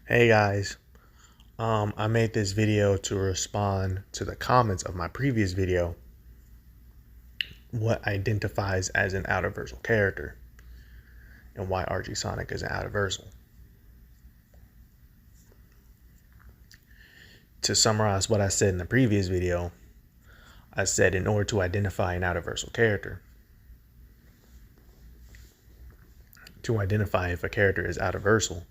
Hey guys, I made this video to respond to the comments of my previous video, what identifies as an Outerversal character and why Archie Sonic is an Outerversal. To summarize what I said in the previous video, I said in order to identify an Outerversal character, to identify if a character is Outerversal,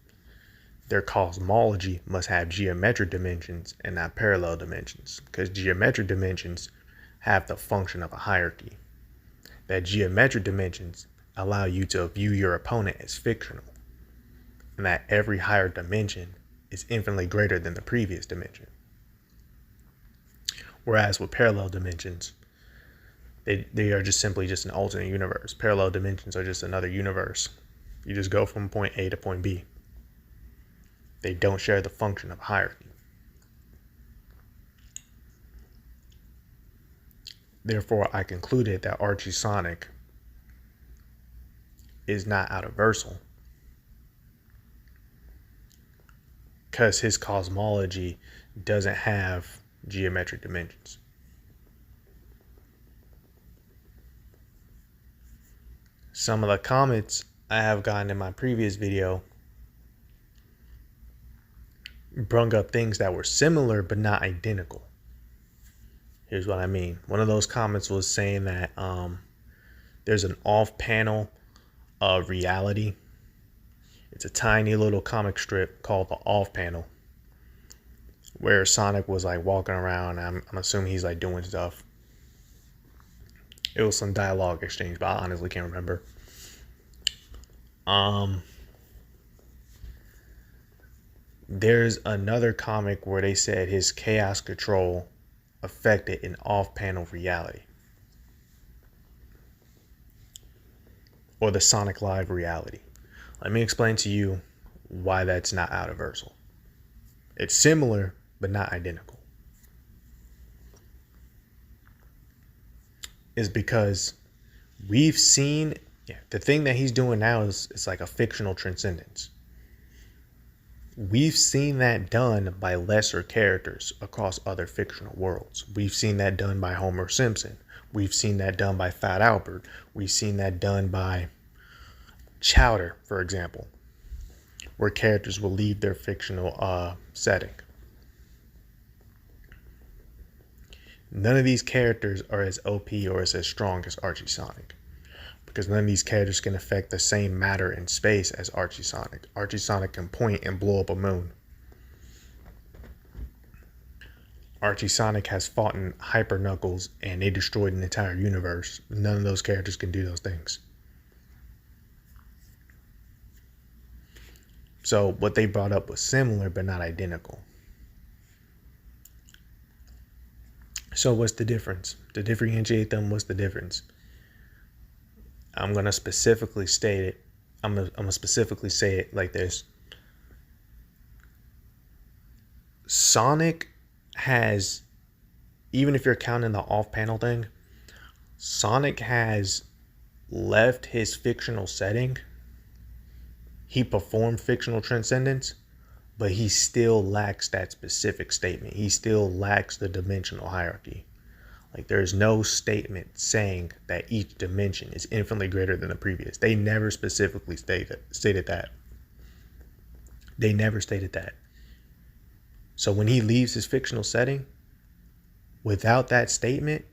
their cosmology must have geometric dimensions and not parallel dimensions, because geometric dimensions have the function of a hierarchy. That geometric dimensions allow you to view your opponent as fictional, and that every higher dimension is infinitely greater than the previous dimension. Whereas with parallel dimensions, they are just simply just an alternate universe. Parallel dimensions are just another universe. You just go from point A to point B. They don't share the function of hierarchy. Therefore, I concluded that Archie Sonic is not Outerversal because his cosmology doesn't have geometric dimensions. Some of the comments I have gotten in my previous video brung up things that were similar but not identical. Here's what I mean. One of those comments was saying that there's an off-panel reality. It's a tiny little comic strip called the Off Panel, where Sonic was like walking around. I'm assuming he's like doing stuff. It was some dialogue exchange, but I honestly can't remember. There's another comic where they said his chaos control affected an off-panel reality, or the Sonic Live reality. Let me explain to you why that's not Outerversal. It's similar, but not identical. Is because we've seen, the thing that he's doing now is it's like a fictional transcendence. We've seen that done by lesser characters across other fictional worlds. We've seen that done by Homer Simpson. We've seen that done by Fat Albert. We've seen that done by Chowder, for example, where characters will leave their fictional setting. None of these characters are as OP or as strong as Archie Sonic, because none of these characters can affect the same matter and space as Archie Sonic. Archie Sonic can point and blow up a moon. Archie Sonic has fought in Hyper Knuckles and they destroyed an entire universe. None of those characters can do those things. So what they brought up was similar but not identical. So what's the difference? To differentiate them, what's the difference? I'm going to specifically state it. I'm going to specifically say it like this. Sonic has, even if you're counting the off-panel thing, Sonic has left his fictional setting. He performed fictional transcendence, but he still lacks that specific statement. He still lacks the dimensional hierarchy. Like, there's no statement saying that each dimension is infinitely greater than the previous. They never specifically stated that. They never stated that. So when he leaves his fictional setting, without that statement,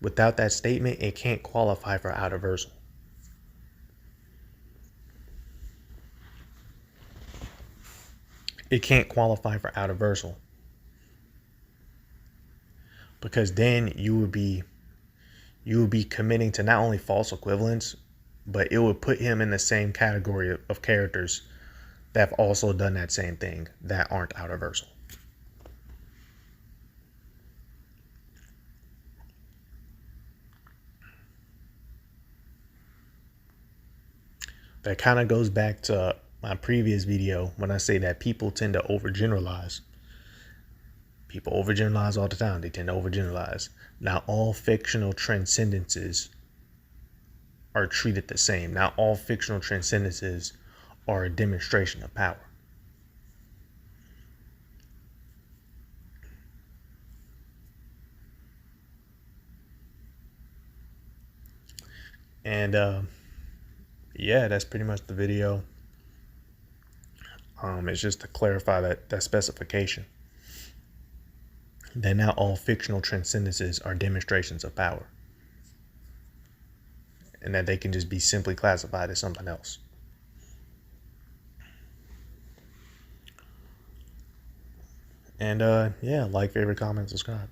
it can't qualify for Outerversal. It can't qualify for Outerversal. Because then you would be committing to not only false equivalence, but it would put him in the same category of characters that have also done that same thing that aren't Outerversal. That kind of goes back to my previous video when I say that people tend to overgeneralize. People overgeneralize all the time. They tend to overgeneralize. Not all fictional transcendences are treated the same. Not all fictional transcendences are a demonstration of power. And yeah, that's pretty much the video. It's just to clarify that specification. That now all fictional transcendences are demonstrations of power. And that they can just be simply classified as something else. And yeah, like, favorite, comment, subscribe.